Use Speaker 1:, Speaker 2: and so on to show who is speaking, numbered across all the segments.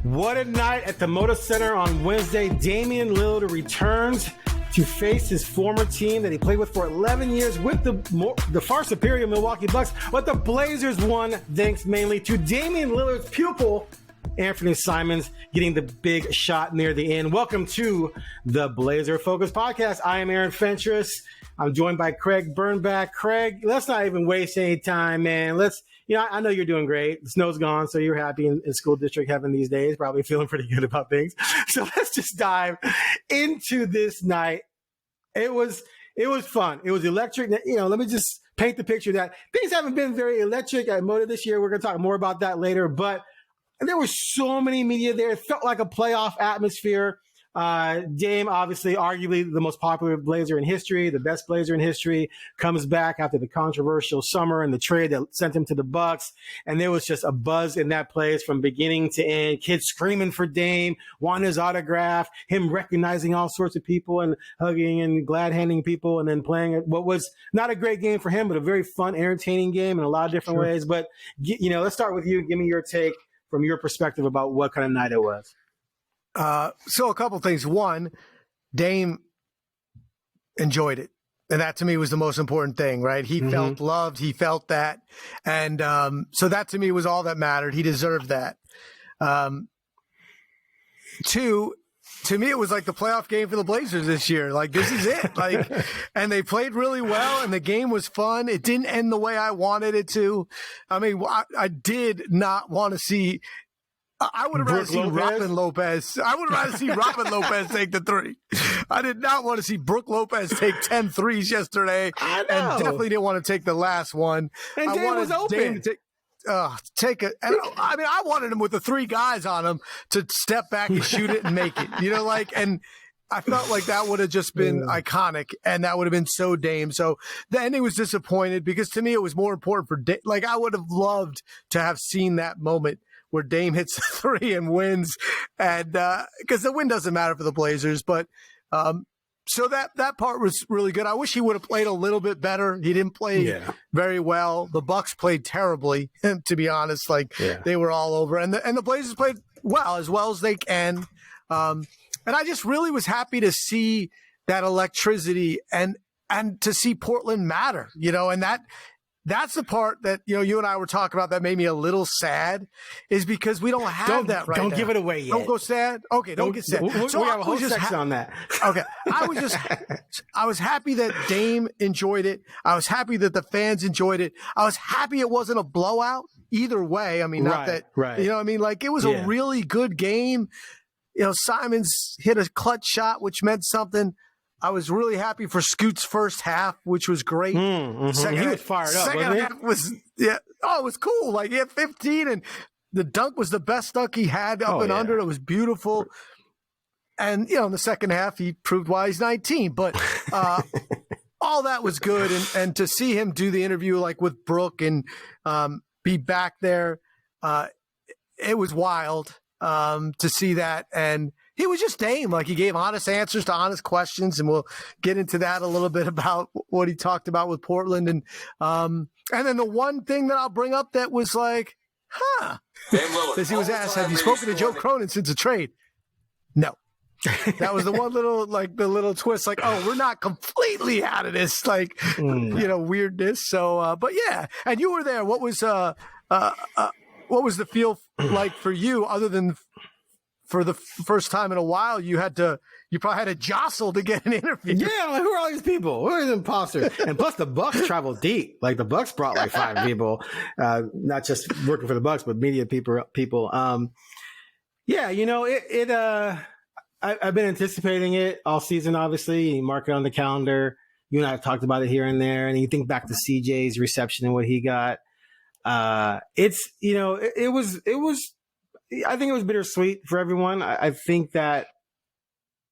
Speaker 1: What a night at the Moda Center on Wednesday. Damian Lillard returns to face his former team that he played with for 11 years with the far superior Milwaukee Bucks. But the Blazers won thanks mainly to Damian Lillard's pupil, Anfernee Simons, getting the big shot near the end. Welcome to the Blazer Focus Podcast. I am Aaron Fentress. I'm joined by Craig Birnbach. Craig, let's not even waste any time, man. I know you're doing great. The snow's gone, so you're happy in school district heaven these days, probably feeling pretty good about things. So let's just dive into this night. It was fun. It was electric. Let me just paint the picture that things haven't been very electric at Moda this year. We're going to talk more about that later, but there were so many media there. It felt like a playoff atmosphere. Dame, obviously, arguably the most popular Blazer in history, the best Blazer in history, comes back after the controversial summer and the trade that sent him to the Bucks. And there was just a buzz in that place from beginning to end. Kids screaming for Dame, wanting his autograph, him recognizing all sorts of people and hugging and glad-handing people, and then playing what was not a great game for him, but a very fun, entertaining game in a lot of different ways. But, let's start with you. Give me your take from your perspective about what kind of night it was.
Speaker 2: So a couple things. One, Dame enjoyed it. And that to me was the most important thing, right? He felt loved. He felt that. And so that to me was all that mattered. He deserved that. Two, to me, it was like the playoff game for the Blazers this year. Like, this is it. And they played really well, and the game was fun. It didn't end the way I wanted it to. I mean, I did not want to see. I would have rather seen Robin Lopez. I would have rather seen Robin Lopez take the three. I did not want to see Brook Lopez take 10 threes yesterday, and definitely didn't want to take the last one.
Speaker 1: And Dame was open.
Speaker 2: Dame to take it. I wanted him with the three guys on him to step back and shoot it and make it. And I felt like that would have just been iconic, and that would have been so Dame. So the ending was disappointed because to me it was more important for Dame. Like, I would have loved to have seen that moment where Dame hits the three and wins, and because the win doesn't matter for the Blazers. But so that part was really good. I wish he would have played a little bit better. He didn't play very well. The Bucks played terribly, to be honest. They were all over, and the Blazers played as they can. And I just really was happy to see that electricity and to see Portland matter, and that's the part that, you and I were talking about that made me a little sad, is because we don't have that right now.
Speaker 1: Don't give it away yet.
Speaker 2: Don't go sad. Okay, don't get sad.
Speaker 1: We have a whole section on that.
Speaker 2: Okay. I was happy that Dame enjoyed it. I was happy that the fans enjoyed it. I was happy it wasn't a blowout either way. I mean, not that, it was a really good game. Simons hit a clutch shot, which meant something. I was really happy for Scoot's first half, which was great.
Speaker 1: He was fired up, wasn't he?
Speaker 2: Half was, it was cool. He had 15, and the dunk was the best dunk he had up and under. It was beautiful. And, in the second half, he proved why he's 19. But all that was good. And to see him do the interview with Brook and be back there, it was wild to see that. And he was just Dame. He gave honest answers to honest questions, and we'll get into that a little bit about what he talked about with Portland. And then the one thing that I'll bring up that was because he was asked, have you spoken to Joe Cronin since the trade? No. That was the one little, the little twist, we're not completely out of this, weirdness. So, but yeah. And you were there. What was the feel like for you, other than for the first time in a while, you probably had to jostle to get an interview.
Speaker 1: Yeah, who are all these people? Who are these imposters? And plus, the Bucks traveled deep. The Bucks brought 5 people, not just working for the Bucks, but media people. I've been anticipating it all season. Obviously, you mark it on the calendar. You and I have talked about it here and there, and you think back to CJ's reception and what he got. It was. I think it was bittersweet for everyone. I think that,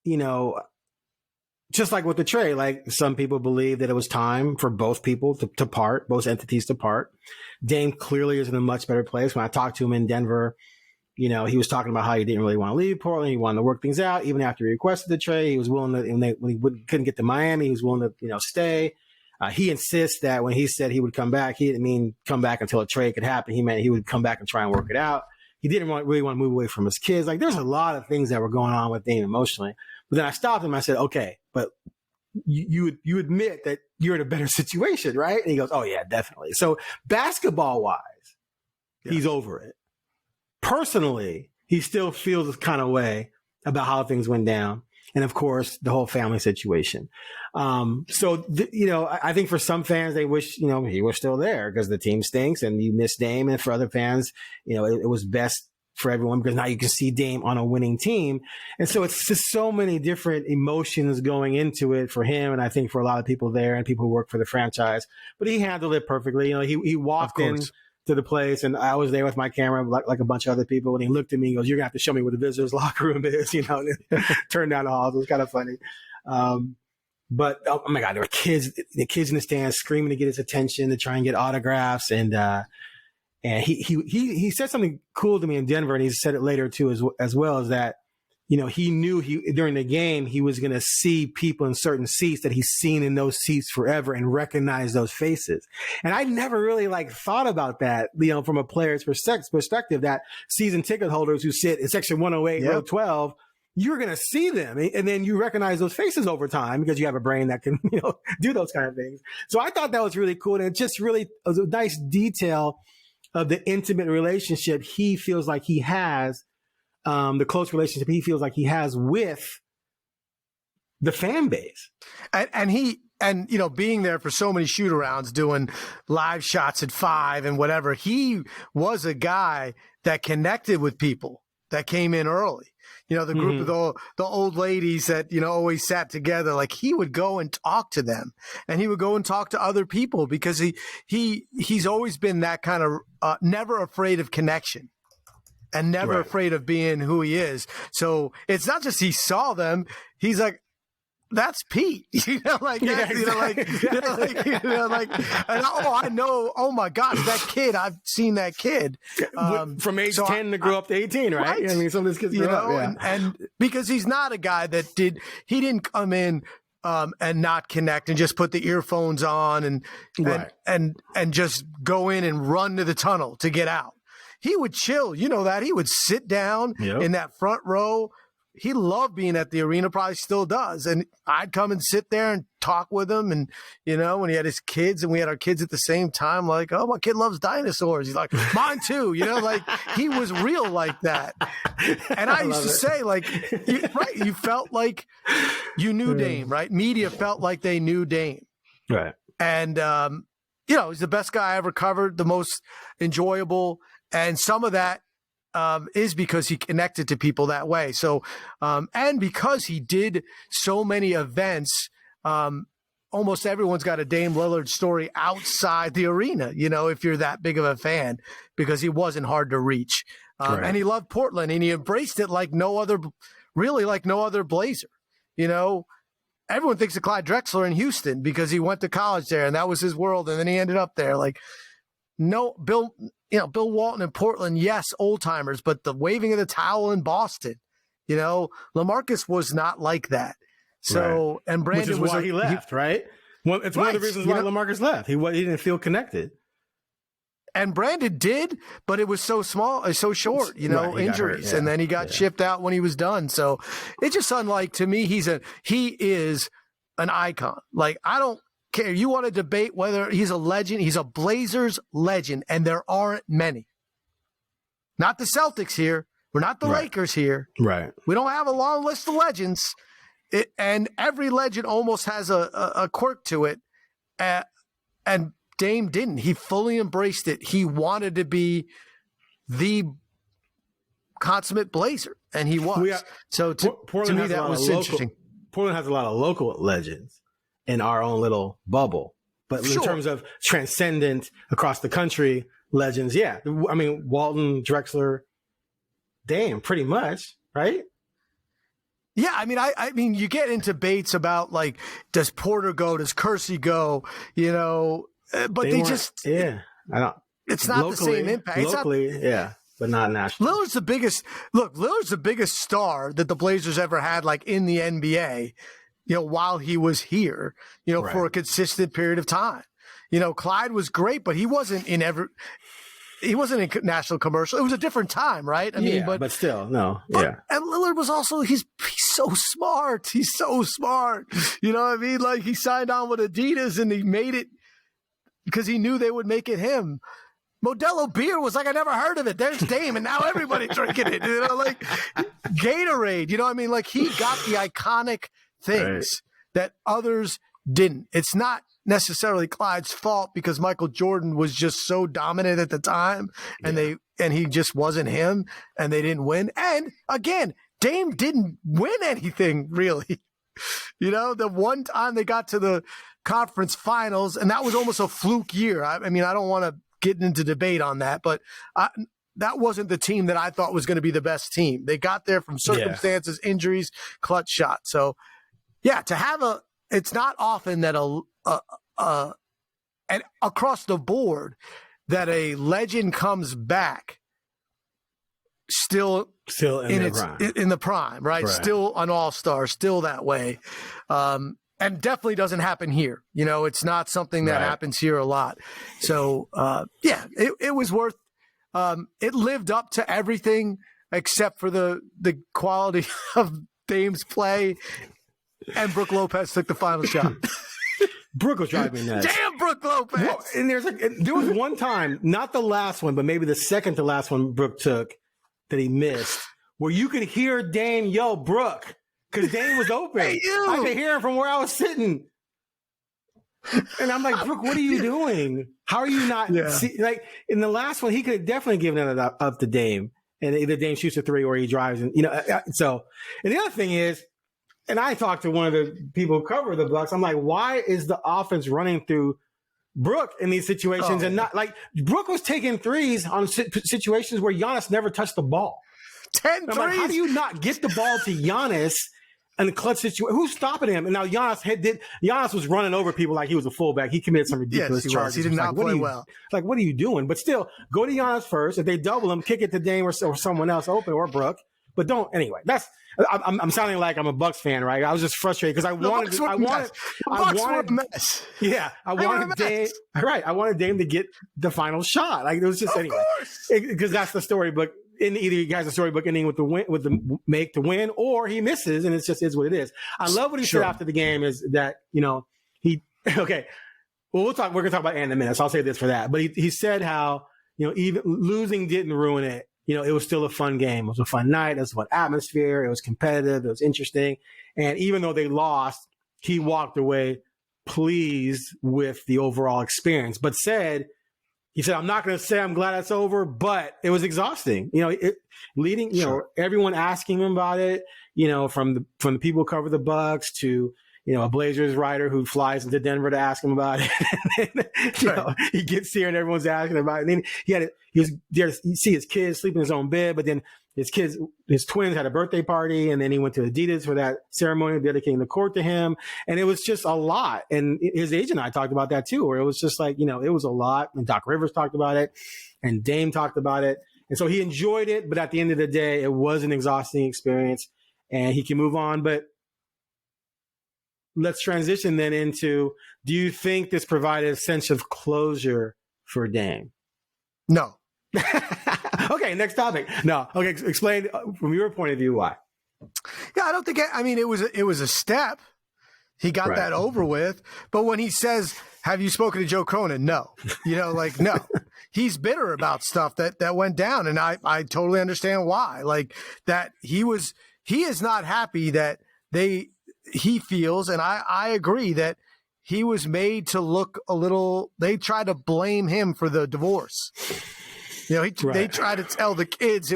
Speaker 1: just like with the trade, some people believe that it was time for both people to part, both entities to part. Dame clearly is in a much better place. When I talked to him in Denver, he was talking about how he didn't really want to leave Portland. He wanted to work things out. Even after he requested the trade, he was willing to, when he couldn't get to Miami, he was willing to, stay. He insists that when he said he would come back, he didn't mean come back until a trade could happen. He meant he would come back and try and work it out. He didn't really want to move away from his kids. Like, there's a lot of things that were going on with Dame emotionally. But then I stopped him. I said, okay, but you admit that you're in a better situation, right? And he goes, oh, yeah, definitely. So basketball-wise, he's over it. Personally, he still feels this kind of way about how things went down. And, of course, the whole family situation. I think for some fans, they wish, he was still there because the team stinks and you miss Dame. And for other fans, it was best for everyone because now you can see Dame on a winning team. And so it's just so many different emotions going into it for him. And I think for a lot of people there and people who work for the franchise, but he handled it perfectly. He walked in to the place and I was there with my camera like a bunch of other people. And he looked at me and goes, you're gonna have to show me where the visitors locker room is, and turned down the halls. It was kind of funny. But oh my God, there were the kids in the stands screaming to get his attention to try and get autographs. And he said something cool to me in Denver, and he said it later too, as well, is that, he knew during the game, he was going to see people in certain seats that he's seen in those seats forever and recognize those faces. And I never really thought about that, from a player's perspective, that season ticket holders who sit in section 108, row 12, you're going to see them. And then you recognize those faces over time because you have a brain that can, do those kind of things. So I thought that was really cool. And it just really was a nice detail of the intimate relationship he feels like he has, the close relationship he feels like he has with the fan base. And being there for so many shoot-arounds, doing live shots at 5 and whatever, he was a guy that connected with people that came in early. The group of the old ladies that, always sat together, like he would go and talk to them, and he would go and talk to other people because he's always been that kind of never afraid of connection and never afraid of being who he is. So it's not just he saw them. He's like, that's Pete, and I know, oh my gosh, that kid, I've seen that kid. From age 10 to grow up to 18, right? I mean, some of these kids grow up,
Speaker 2: and because he's not a guy that he didn't come in and not connect and just put the earphones on and just go in and run to the tunnel to get out. He would chill, that he would sit down in that front row. He loved being at the arena, probably still does. And I'd come and sit there and talk with him. And, when he had his kids and we had our kids at the same time, like, oh, my kid loves dinosaurs. He's like, mine too. He was real like that. And I used to say, you felt like you knew Dame, right? Media felt like they knew Dame.
Speaker 1: Right.
Speaker 2: And, he's the best guy I ever covered, the most enjoyable. And some of that is because he connected to people that way. So, and because he did so many events, almost everyone's got a Dame Lillard story outside the arena, if you're that big of a fan, because he wasn't hard to reach. And he loved Portland, and he embraced it like no other Blazer. Everyone thinks of Clyde Drexler in Houston because he went to college there and that was his world. And then he ended up there. Bill Walton in Portland, yes, old timers, but the waving of the towel in Boston, LaMarcus was not like that. So, and Brandon,
Speaker 1: which is why he left, right? Well, it's one of the reasons why LaMarcus left. He didn't feel connected.
Speaker 2: And Brandon did, but it was so small, so short, injuries. And then he got shipped out when he was done. So it's just unlike, to me, he is an icon. I don't care. You want to debate whether he's a legend. He's a Blazers legend, and there aren't many. Not the Celtics here. We're not the Lakers here.
Speaker 1: Right.
Speaker 2: We don't have a long list of legends. And every legend almost has a quirk to it. And Dame didn't. He fully embraced it. He wanted to be the consummate Blazer, and he was. So to me, that was interesting.
Speaker 1: Portland has a lot of local legends in our own little bubble. But in terms of transcendent across the country legends, I mean, Walton, Drexler, Dame, pretty much, right?
Speaker 2: Yeah, I mean, you get into debates about, does Porter go? Does Kersey go? But I don't. It's not the same impact.
Speaker 1: Locally, but not nationally.
Speaker 2: Lillard's the biggest star that the Blazers ever had, in the NBA, while he was here, for a consistent period of time. Clyde was great, but he wasn't in he wasn't in national commercial. It was a different time, right? I mean,
Speaker 1: but still, no.
Speaker 2: And Lillard was also, he's so smart. He's so smart. You know what I mean? Like, he signed on with Adidas and he made it because he knew they would make it him. Modelo beer was like, I never heard of it. There's Dame, and now everybody's drinking it. You know, like Gatorade. You know what I mean? Like, he got the iconic things that others didn't. It's not necessarily Clyde's fault because Michael Jordan was just so dominant at the time, and he just wasn't him, and they didn't win. And again, Dame didn't win anything really. You know, the one time they got to the conference finals, and that was almost a fluke year. I mean, I don't want to get into debate on that, but that wasn't the team that I thought was going to be the best team. They got there from circumstances, injuries, clutch shot. So, yeah, to have it's not often that and across the board that a legend comes back still in the prime, right? Still an all-star, still that way. And definitely doesn't happen here. You know, it's not something that happens here a lot. So, it was worth it lived up to everything except for the quality of Dame's play. And Brook Lopez took the final shot.
Speaker 1: Brook was driving me nuts.
Speaker 2: Damn, Brook Lopez.
Speaker 1: Well, and there was one time, not the last one, but maybe the second to last one Brook took that he missed, where you could hear Dame yell, Brook. Because Dame was open. I could hear him from where I was sitting. And I'm like, Brook, what are you doing? How are you not like in the last one, he could have definitely given it up to Dame. And either Dame shoots a three or he drives. And, you know, so, and the other thing is, and I talked to one of the people who cover the Bucks. I'm like, why is the offense running through Brook in these situations and not like Brook was taking threes on situations where Giannis never touched the ball.
Speaker 2: 10 threes.
Speaker 1: Like, how do you not get the ball to Giannis in a clutch situation? Who's stopping him? And now Giannis was running over people like he was a fullback. He committed some ridiculous charges.
Speaker 2: He did not play well.
Speaker 1: Like, what are you doing? But still, go to Giannis first. If they double him, kick it to Dame or someone else open or Brook. But don't anyway. I'm sounding like I'm a Bucks fan, right? I was just frustrated because I wanted
Speaker 2: mess.
Speaker 1: Yeah, I wanted Dame. Right, I wanted Dame to get the final shot. Like it was just anyway because that's the storybook. In either you guys a storybook ending with the win, with the make to win, or he misses, and it's just is what it is. I love what he said after the game is that he okay. Well, we're gonna talk about Ant in a minute, so I'll say this for that. But he said how even losing didn't ruin it. It was still a fun game. It was a fun night. It was a fun atmosphere. It was competitive. It was interesting. And even though they lost, he walked away pleased with the overall experience, but he said, I'm not going to say I'm glad it's over, but it was exhausting. Everyone asking him about it, from the people who cover the Bucks to, a Blazers writer who flies into Denver to ask him about it. He gets here and everyone's asking about it. And then he was there to see his kids sleep in his own bed, but then his twins had a birthday party, and then he went to Adidas for that ceremony dedicating the court to him. And it was just a lot. And his agent and I talked about that too, where it was just like, it was a lot. And Doc Rivers talked about it and Dame talked about it. And so he enjoyed it, but at the end of the day, it was an exhausting experience and he can move on. But let's transition then into, do you think this provided a sense of closure for Dame?
Speaker 2: No.
Speaker 1: Okay, next topic. No. Okay, explain from your point of view why.
Speaker 2: Yeah, I don't think it was a step. He got that over with. But when he says, have you spoken to Joe Cronin? No. No. He's bitter about stuff that went down. And I totally understand why. Like that he is not happy that he feels, and I agree that he was made to look they tried to blame him for the divorce. They try to tell the kids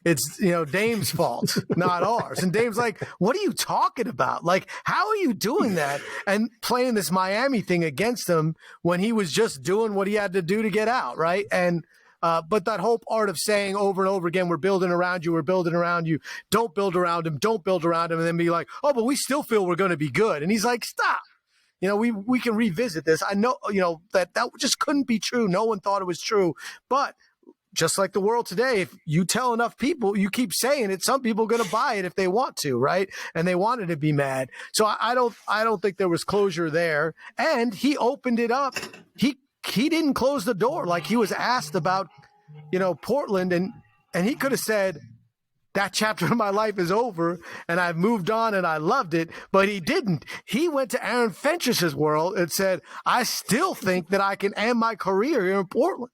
Speaker 2: it's Dame's fault, not ours. And Dame's like, what are you talking about? Like, how are you doing that and playing this Miami thing against him when he was just doing what he had to do to get out, right? And but that whole part of saying over and over again, we're building around you, don't build around him, and then be like, oh, but we still feel we're going to be good. And he's like, stop. We can revisit this. I know, that just couldn't be true. No one thought it was true. But just like the world today, if you tell enough people, you keep saying it, some people are going to buy it if they want to, right? And they wanted to be mad. So I don't think there was closure there. And he opened it up. he didn't close the door. Like, he was asked about, Portland, and he could have said, that chapter of my life is over and I've moved on and I loved it, but he didn't. He went to Aaron Fentress's world and said, I still think that I can end my career here in Portland.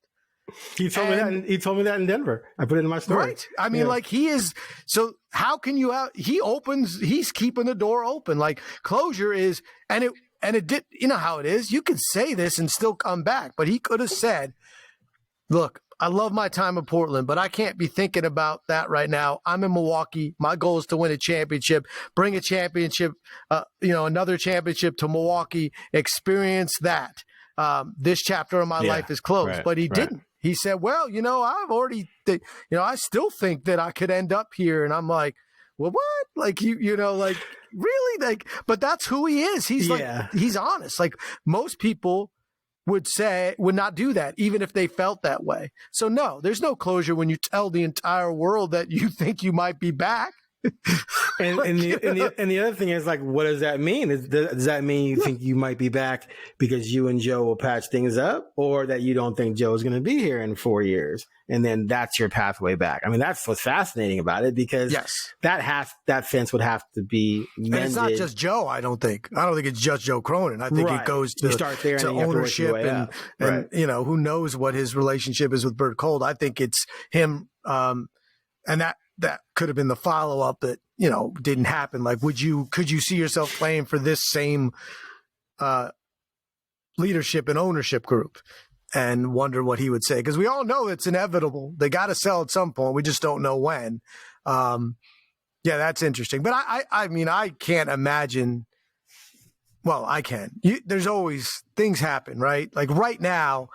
Speaker 1: He told me that in Denver. I put it in my story.
Speaker 2: Right. I mean, like, he is. So how can you he's keeping the door open. Like, closure is, and it did, how it is. You could say this and still come back, but he could have said, look, I love my time in Portland, but I can't be thinking about that right now. I'm in Milwaukee. My goal is to win a championship, bring a championship, another championship to Milwaukee, experience that. This chapter of my life is closed,
Speaker 1: right,
Speaker 2: but he didn't. He said, well, I've already, I still think that I could end up here. And I'm like, well, what? Like, like, really? Like, but that's who he is. He's like, he's honest. Like, most people would not do that, even if they felt that way. So no, there's no closure when you tell the entire world that you think you might be back.
Speaker 1: And the other thing is, like, what does that mean? Does that mean you think you might be back because you and Joe will patch things up, or that you don't think Joe's going to be here in 4 years, and then that's your pathway back? I mean, that's what's fascinating about it, because that fence would have to be mended.
Speaker 2: And it's not just Joe. I don't think it's just Joe Cronin. I think it goes to, to ownership and who knows what his relationship is with Bert Cold. I think it's him, and that could have been the follow-up that, didn't happen. Like, could you see yourself playing for this same leadership and ownership group? And wonder what he would say. Because we all know it's inevitable. They got to sell at some point. We just don't know when. That's interesting. But I mean, I can't imagine. Well, I can. There's always things happen, right? Like, right now,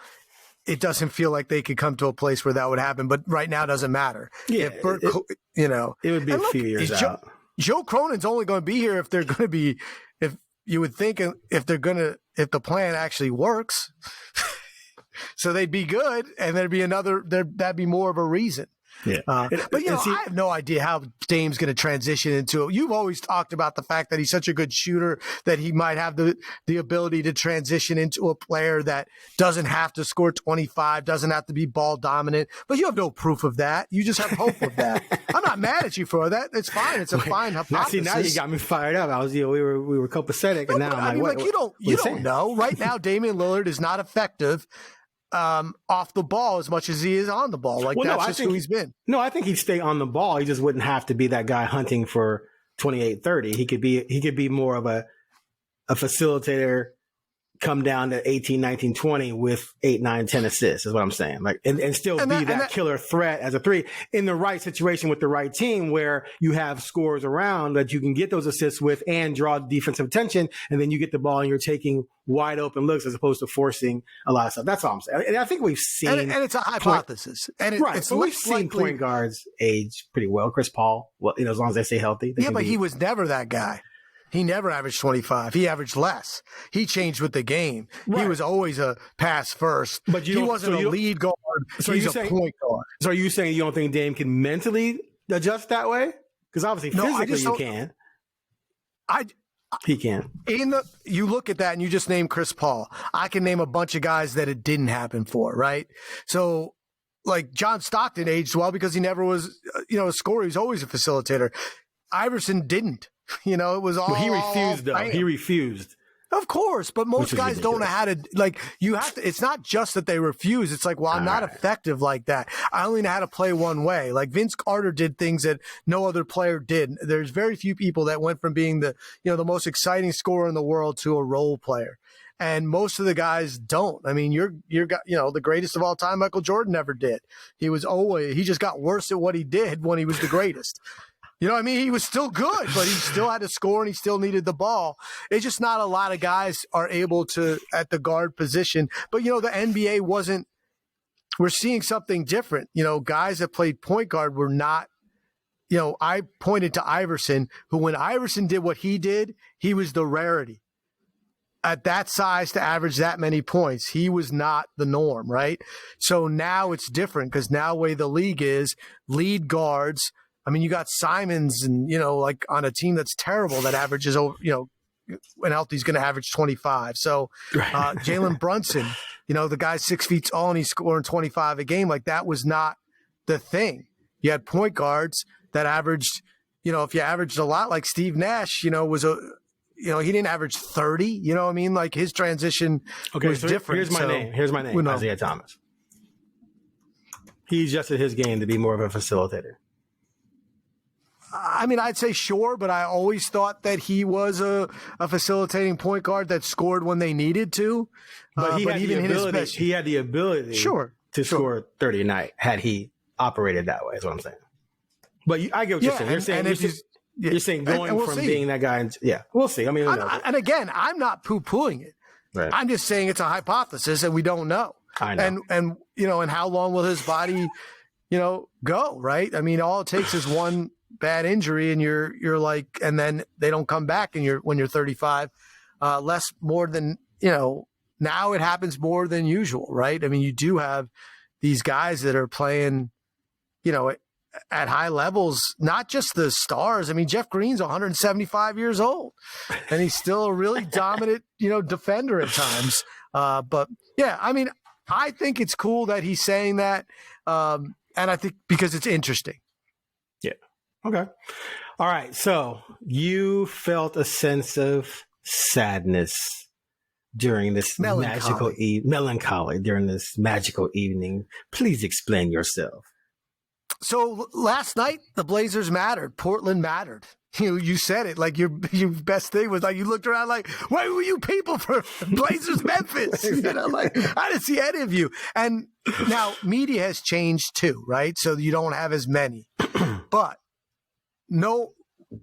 Speaker 2: it doesn't feel like they could come to a place where that would happen, but right now does't matter.
Speaker 1: Yeah,
Speaker 2: if Bert,
Speaker 1: it would be a few years out.
Speaker 2: Joe Cronin's only going to be here if they're going to be, if you would think, if the plan actually works. So they'd be good, and that'd be more of a reason.
Speaker 1: Yeah.
Speaker 2: But, I have no idea how Dame's going to transition into it. You've always talked about the fact that he's such a good shooter that he might have the ability to transition into a player that doesn't have to score 25, doesn't have to be ball dominant. But you have no proof of that. You just have hope of that. I'm not mad at you for that. It's fine. It's a fine hypothesis.
Speaker 1: Now you got me fired up. I was, we were copacetic, and now I'm like,
Speaker 2: you don't know. Right now, Damian Lillard is not effective off the ball as much as he is on the ball. Like, that's just who he's been.
Speaker 1: No, I think he'd stay on the ball. He just wouldn't have to be that guy hunting for 28, 30. He could be more of a facilitator, come down to 18, 19, 20 with 8, 9, 10 assists is what I'm saying. Like, and still be that killer threat as a three in the right situation with the right team, where you have scores around that you can get those assists with and draw defensive attention. And then you get the ball and you're taking wide open looks as opposed to forcing a lot of stuff. That's all I'm saying. And I think we've seen,
Speaker 2: and it's a hypothesis,
Speaker 1: we've seen point guards age pretty well. Chris Paul, as long as they stay healthy.
Speaker 2: But he was never that guy. He never averaged 25. He averaged less. He changed with the game. Right. He was always a pass first. But he wasn't a lead guard. So he's a point guard. So are
Speaker 1: you saying you don't think Dame can mentally adjust that way? Because obviously physically you can. He can.
Speaker 2: You look at that and you just name Chris Paul. I can name a bunch of guys that it didn't happen for, right? So, like, John Stockton aged well because he never was, a scorer. He was always a facilitator. Iverson didn't. It was all.
Speaker 1: Well, he refused, though. He refused.
Speaker 2: Of course, but most guys don't know how to, like, you have to, it's not just that they refuse. It's like, well, I'm not effective like that. I only know how to play one way. Like, Vince Carter did things that no other player did. There's very few people that went from being the most exciting scorer in the world to a role player. And most of the guys don't. I mean, you're the greatest of all time, Michael Jordan never did. He just got worse at what he did when he was the greatest. You know what I mean? He was still good, but he still had to score and he still needed the ball. It's just not a lot of guys are able to at the guard position. But, the NBA we're seeing something different. Guys that played point guard were not, I pointed to Iverson, who when Iverson did what he did, he was the rarity. At that size to average that many points, he was not the norm, right? So now it's different because now the way the league is, lead guards, I mean, you got Simons and, like on a team that's terrible that averages over, when healthy, he's going to average 25. So Jalen Brunson, the guy's 6 feet tall and he's scoring 25 a game. Like, that was not the thing. You had point guards that averaged, if you averaged a lot, like Steve Nash, was he didn't average 30. You know what I mean? Like, his transition was different.
Speaker 1: Here's my name, Isaiah Thomas. He adjusted his game to be more of a facilitator.
Speaker 2: I mean, I'd say sure, but I always thought that he was a facilitating point guard that scored when they needed to.
Speaker 1: But he had the ability to score 30 a night had he operated that way, is what I'm saying. But I get what you're saying. You're saying going from being that guy. We'll see. I mean,
Speaker 2: and again, I'm not poo-pooing it. Right. I'm just saying it's a hypothesis and we don't know.
Speaker 1: I know.
Speaker 2: And how long will his body, go, right? I mean, all it takes is one bad injury and you're like, and then they don't come back and when you're 35, more than, now it happens more than usual, right? I mean, you do have these guys that are playing, at high levels, not just the stars. I mean, Jeff Green's 175 years old and he's still a really dominant, defender at times. But yeah, I mean, I think it's cool that he's saying that. And I think because it's interesting.
Speaker 1: Yeah. Okay. All right. So you felt a sense of sadness during this melancholy during this magical evening. Please explain yourself.
Speaker 2: So last night, the Blazers mattered. Portland mattered. You said it. Like, your best thing was, like, you looked around like, where were you people for Blazers Memphis? Like, I didn't see any of you. And now media has changed too, right? So you don't have as many. But no,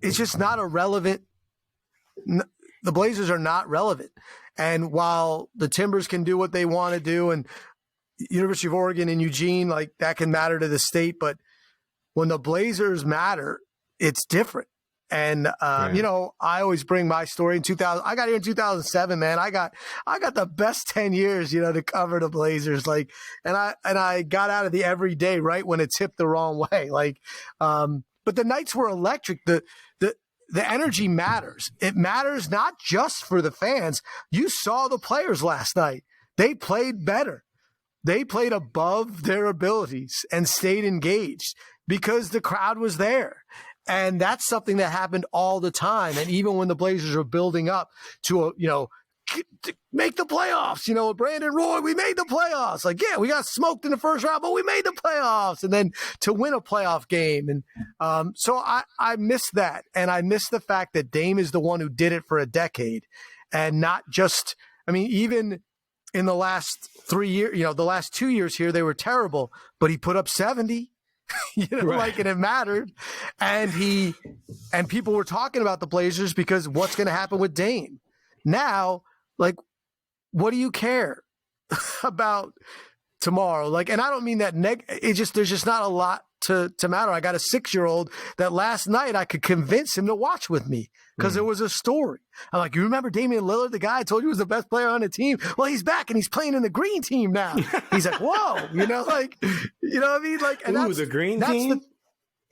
Speaker 2: it's just not a relevant. The Blazers are not relevant. And while the Timbers can do what they want to do, and University of Oregon and Eugene, like, that can matter to the state, but when the Blazers matter, it's different. And, I always bring my story in 2000. I got here in 2007, man. I got the best 10 years, to cover the Blazers. Like, and I got out of the everyday right when it tipped the wrong way. Like, but the nights were electric. The energy matters. It matters not just for the fans. You saw the players last night. They played better. They played above their abilities and stayed engaged because the crowd was there. And that's something that happened all the time. And even when the Blazers were building up to make the playoffs, Brandon Roy, we made the playoffs. Like, yeah, we got smoked in the first round, but we made the playoffs. And then to win a playoff game. And so I miss that. And I miss the fact that Dame is the one who did it for a decade and not just, even in the last 3 years, the last 2 years here, they were terrible, but he put up 70. And it mattered. And people were talking about the Blazers because what's going to happen with Dame? Now, like, what do you care about tomorrow? Like, and I don't mean that there's just not a lot to matter. I got a 6-year-old that last night I could convince him to watch with me because there was a story. I'm like, you remember Damian Lillard, the guy I told you was the best player on the team? Well, he's back and he's playing in the green team now. He's like, whoa, what I mean? Like, and
Speaker 1: the green team?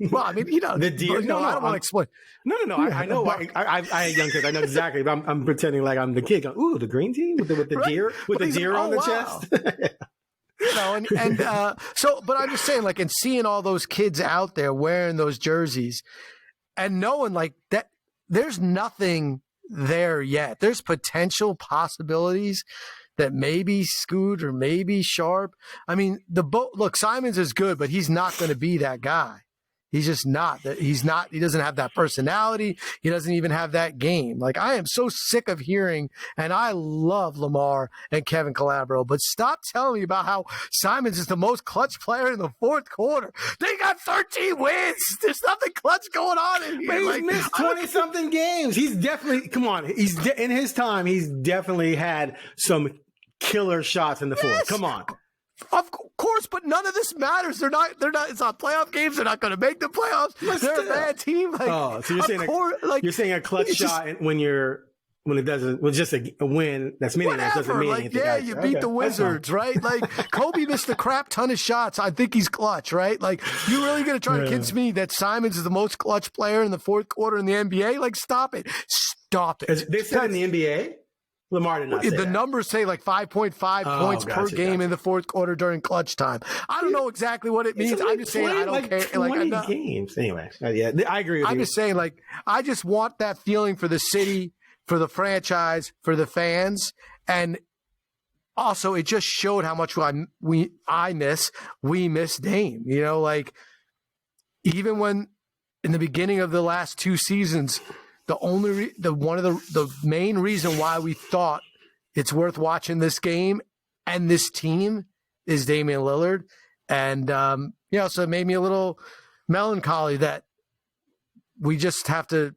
Speaker 2: The deer. No, I don't want to explain.
Speaker 1: No. I know. I had young kids. I know exactly. But I'm pretending like I'm the kid. Going, ooh, the green team with the deer, with the deer on the chest. But I'm just saying, like, and seeing all those kids out there wearing those jerseys and knowing like that there's nothing there yet. There's potential possibilities that maybe Scoot or maybe Sharp. Look, Simons is good, but he's not going to be that guy. He's just not. He doesn't have that personality. He doesn't even have that game. Like, I am so sick of hearing, and I love Lamar and Kevin Calabro, but stop telling me about how Simons is the most clutch player in the fourth quarter. They got 13 wins. There's nothing clutch going on in here. But he's missed 20-something games. He's definitely, come on. In his time, he's definitely had some killer shots in the fourth. Come on.
Speaker 2: Of course, but none of this matters. They're not. It's not playoff games. They're not going to make the playoffs. They're a bad team. Like,
Speaker 1: so you're saying you're saying a clutch shot when you're when it doesn't, well, just a win that's meaningless doesn't mean anything.
Speaker 2: Yeah, you beat the Wizards, right? Like Kobe missed a crap ton of shots. I think he's clutch, right? Like you really going to try to convince me that Simons is the most clutch player in the fourth quarter in the NBA? Like stop it. Stop it.
Speaker 1: They said in the NBA? Lamar did not say that.
Speaker 2: Numbers say like 5.5 points per game in the fourth quarter during clutch time. I don't know exactly what it means. I'm just saying I don't care.
Speaker 1: 20 games. Anyway, yeah, I agree with you.
Speaker 2: I'm just saying, like, I just want that feeling for the city, for the franchise, for the fans. And also, it just showed how much we miss Dame. You know, like, even when in the beginning of the last two seasons, one of the main reason why we thought it's worth watching this game and this team is Damian Lillard. And, so it made me a little melancholy that we just have to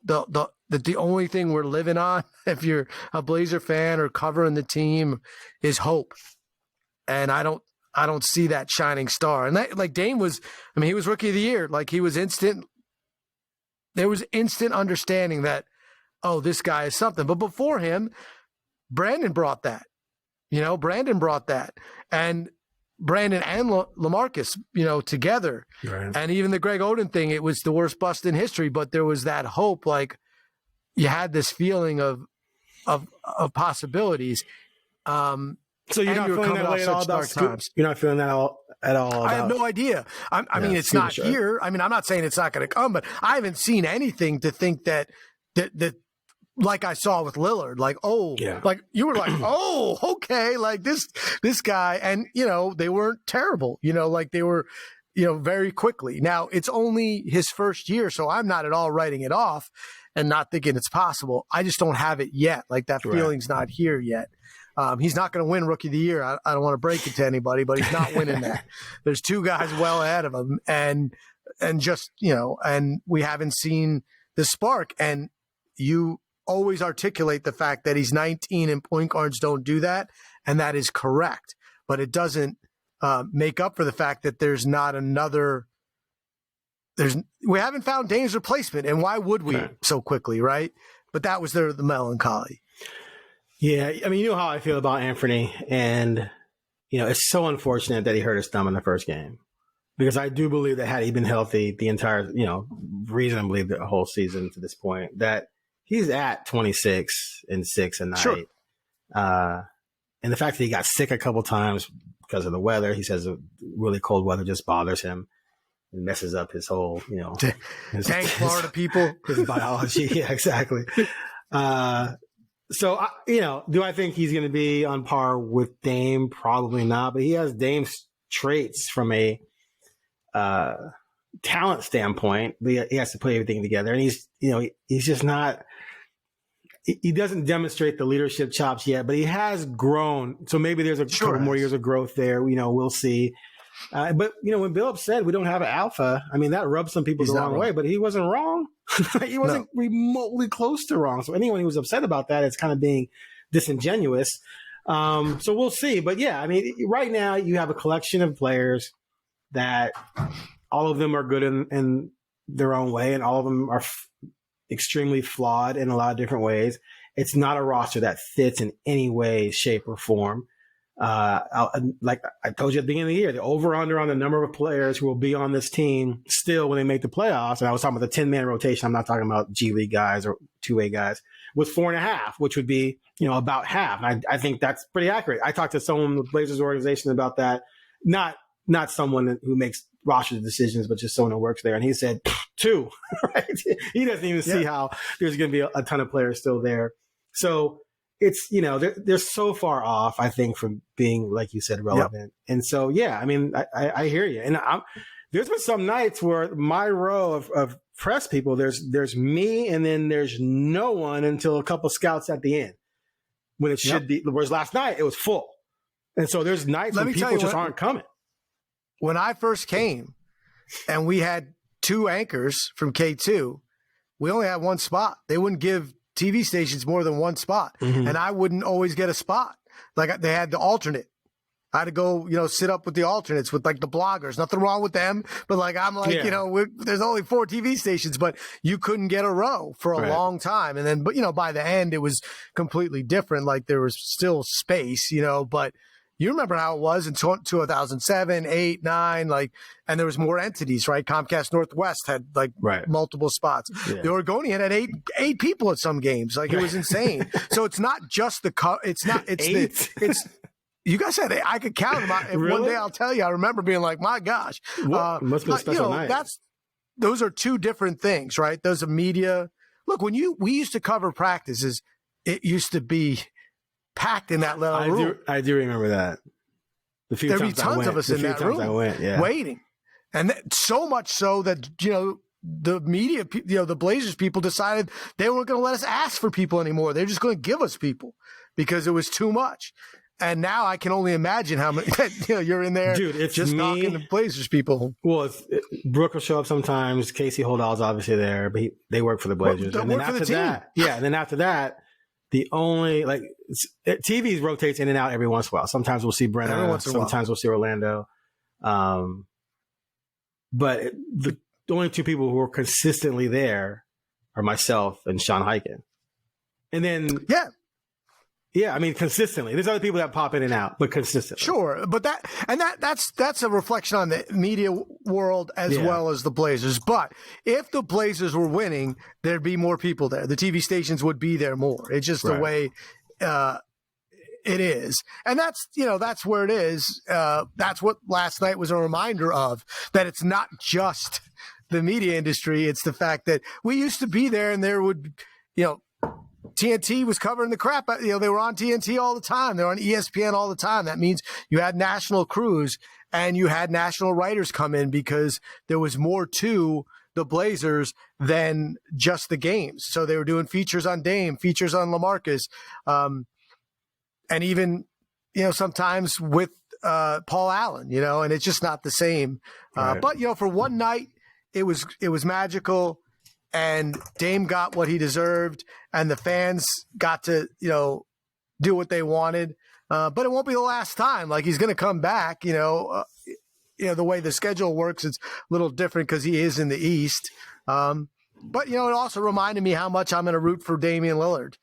Speaker 2: that the only thing we're living on, if you're a Blazer fan or covering the team, is hope. And I don't see that shining star. And that, like Dame was, he was rookie of the year. Like he was instant. There was instant understanding that, oh, this guy is something. But before him, Brandon brought that. Brandon brought that. And Brandon and LaMarcus, together. Right. And even the Greg Oden thing, it was the worst bust in history, but there was that hope. Like you had this feeling of possibilities.
Speaker 1: So you're not feeling that way at all about times. You're not feeling that at all.
Speaker 2: I have no idea. I mean, it's not here. I mean, I'm not saying it's not going to come, but I haven't seen anything to think that like I saw with Lillard, like, like you were like, oh, okay, like this guy. And, they weren't terrible, like they were, very quickly. Now it's only his first year, so I'm not at all writing it off and not thinking it's possible. I just don't have it yet. Like that feeling's not here yet. He's not going to win Rookie of the Year. I don't want to break it to anybody, but he's not winning that. There's two guys well ahead of him, and just and we haven't seen the spark. And you always articulate the fact that he's 19 and point guards don't do that, and that is correct. But it doesn't make up for the fact that there's not another. We haven't found Dame's replacement, and why would we so quickly, right? But that was the melancholy.
Speaker 1: Yeah, I mean, you know how I feel about Anfernee, and it's so unfortunate that he hurt his thumb in the first game, because I do believe that had he been healthy the entire, reason I believe the whole season to this point, that he's at 26 and 6 a night. Sure. And the fact that he got sick a couple times because of the weather, he says really cold weather just bothers him and messes up his whole,
Speaker 2: Dang Florida people,
Speaker 1: his biology. Yeah, exactly. So, do I think he's going to be on par with Dame? Probably not, but he has Dame's traits from a talent standpoint. He has to put everything together, and he's just not. He doesn't demonstrate the leadership chops yet, but he has grown. So maybe there's a couple more years of growth there. We'll see. But when Billups said we don't have an alpha, I mean that rubs some people the wrong way. But he wasn't wrong. He wasn't remotely close to wrong. So anyone who was upset about that is kind of being disingenuous. So we'll see. But yeah, I mean, right now you have a collection of players that all of them are good in their own way, and all of them are extremely flawed in a lot of different ways. It's not a roster that fits in any way, shape, or form. Like I told you at the beginning of the year, the over-under on the number of players who will be on this team still when they make the playoffs, and I was talking about the 10-man rotation, I'm not talking about G League guys or two-way guys, was 4.5, which would be, about half. And I think that's pretty accurate. I talked to someone with Blazers organization about that, not someone who makes roster decisions, but just someone who works there. And he said 2, right? He doesn't even see how there's going to be a ton of players still there. So it's, they're so far off, I think, from being, like you said, relevant. Yep. And so, yeah, I mean, I hear you. And there's been some nights where my row of press people, there's me, and then there's no one until a couple scouts at the end, when it should be. Whereas last night it was full. And so there's nights when people just aren't coming.
Speaker 2: When I first came and we had 2 anchors from K2, we only had 1 spot. They wouldn't give TV stations more than 1 spot. Mm-hmm. And I wouldn't always get a spot. Like they had the alternate. I had to go, sit up with the alternates with like the bloggers. Nothing wrong with them, but like I'm like, there's only 4 TV stations, but you couldn't get a row for a long time. And then, but by the end it was completely different. Like there was still space, but you remember how it was in 2007, 8, 9, like, and there was more entities, right? Comcast Northwest had like multiple spots. Yeah. The Oregonian had eight people at some games. Like it was insane. So it's not just it's you guys had, I could count them. Really? One day I'll tell you, I remember being like, my gosh,
Speaker 1: must be a special night.
Speaker 2: Those are 2 different things, right? Those are media. Look, when we used to cover practices, it used to be packed in that little room.
Speaker 1: I do remember that.
Speaker 2: There'd be tons of us in that room waiting. And so much so that, the media, the Blazers people decided they weren't going to let us ask for people anymore. They're just going to give us people because it was too much. And now I can only imagine how many, you're in there. Dude, it's just talking to Blazers people.
Speaker 1: Well, Brooke will show up sometimes. Casey Holdall's obviously there, but they work for the Blazers.
Speaker 2: And then after that,
Speaker 1: and then after that, the only TV rotates in and out every once in a while. Sometimes we'll see Brenna. Sometimes we'll see Orlando. But the only 2 people who are consistently there are myself and Sean Hyken. And then I mean consistently. There's other people that pop in and out, but consistently.
Speaker 2: Sure, but that's a reflection on the media world as well as the Blazers. But if the Blazers were winning, there'd be more people there. The TV stations would be there more. It's just the way it is, and that's where it is. That's what last night was a reminder of. That it's not just the media industry. It's the fact that we used to be there, and there would, TNT was covering the crap. They were on TNT all the time. They're on ESPN all the time. That means you had national crews and you had national writers come in because there was more to the Blazers than just the games. So they were doing features on Dame, features on LaMarcus, and even, sometimes with Paul Allen, and it's just not the same. Right. But, for one night, it was magical. And Dame got what he deserved, and the fans got to, do what they wanted. But it won't be the last time. Like, he's going to come back. The way the schedule works, it's a little different because he is in the East. But it also reminded me how much I'm going to root for Damian Lillard,